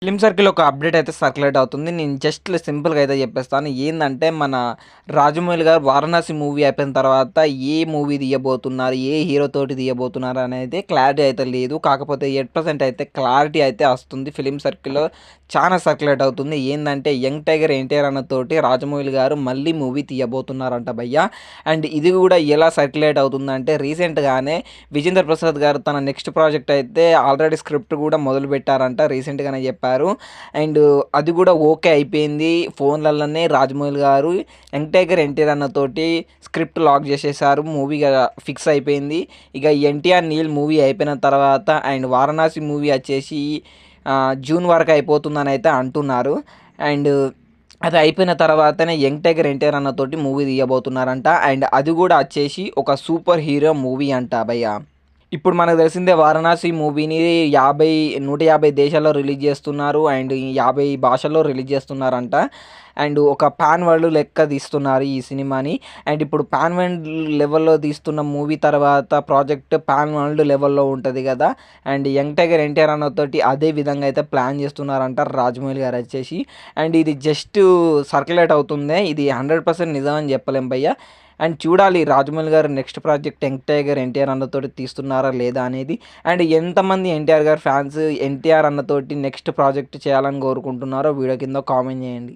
Film circle ఒక update అయితే circulate అవుతుంది. నేను జస్ట్ సింపుల్‌గా అయితే చెప్పేస్తాను. ఏందంటే మన 'రాజమౌళి' గారు 'వారణాసి' మూవీ అయిపోయిన తర్వాత ఏ మూవీ తీయబోతున్నారు? ఏ హీరో తోటి తీయబోతున్నారు? అనేది క్లారిటీ అయితే లేదు. కాకపోతే ఎట్ ప్రెజెంట్ అయితే క్లారిటీ అయితే వస్తుంది. ఫిల్మ్ సర్కిల్‌లో చానా సర్క్యులేట్ అవుతుంది. ఏందంటే 'యంగ్ టైగర్ ఎన్టీఆర్' అన్నతోటి 'రాజమౌళి' గారు మళ్ళీ మూవీ తీయబోతున్నారంట భయ్యా. అండ్ ఇది గూడా ఎలా సర్క్యులేట్ అవుతుందంటే రీసెంట్‌గానే 'విజేంద్ర ప్రసాద్' గారు తన నెక్స్ట్ ప్రాజెక్ట్ అయితే ఆల్రెడీ స్క్రిప్ట్ గూడా మొదలుపెట్టారంట. రీసెంట్‌గానే చెప్పారు. అండ్ అది కూడా ఓకే అయిపోయింది. ఫోన్‌లల్లనే రాజమౌళి గారు 'యంగ్ టైగర్ ఎన్టీఆర్' అన్నతోటి స్క్రిప్ట్ లాక్ చేసేసారు. మూవీ ఫిక్స్ అయిపోయింది. ఇక 'ఎన్టీఆర్ నీల్' మూవీ అయిపోయిన తర్వాత అండ్ 'వారణాసి' మూవీ వచ్చేసి జూన్ వరకు అయిపోతుందని అయితే అంటున్నారు. అండ్ అది అయిపోయిన తర్వాతనే 'యంగ్ టైగర్ ఎన్టీఆర్' అన్నతోటి మూవీ తీయబోతున్నారంట. అండ్ అది కూడా వచ్చేసి ఒక సూపర్ హీరో మూవీ అంట భయ్య. ఇప్పుడు మనకు తెలిసిందే 'వారణాసి' మూవీని 150 దేశాల్లో రిలీజ్ చేస్తున్నారు. అండ్ ఈ 50 భాషల్లో రిలీజ్ చేస్తున్నారంట. అండ్ ఒక పాన్ వరల్డ్ లెక్క తీస్తున్నారు ఈ సినిమాని. అండ్ ఇప్పుడు పాన్ వరల్డ్ లెవెల్‌లో తీస్తున్న మూవీ తర్వాత ప్రాజెక్ట్ పాన్ వరల్డ్ లెవెల్‌లో ఉంటది గదా! అండ్ 'యంగ్ టైగర్ ఎన్టీఆర్' అన్నతోటి అదే విధంగా అయితే ప్లాన్ చేస్తున్నారంట రాజమౌళి గారు వచ్చేసి. అండ్ ఇది జస్ట్ సర్క్యులేట్ అవుతుందే. ఇది 100% నిజం అని చెప్పలేం భయ్య. అండ్ చూడాలి Rajamouli garu next project 'young tiger NTR' అన్నతోటి తీస్తున్నారా లేదా అనేది. అండ్ ఎంతమంది ఎన్టీఆర్ గారి ఫ్యాన్స్ ఎన్టీఆర్ అన్నతోటి నెక్స్ట్ ప్రాజెక్ట్ చేయాలని కోరుకుంటున్నారో వీడియో కింద కామెంట్ చేయండి.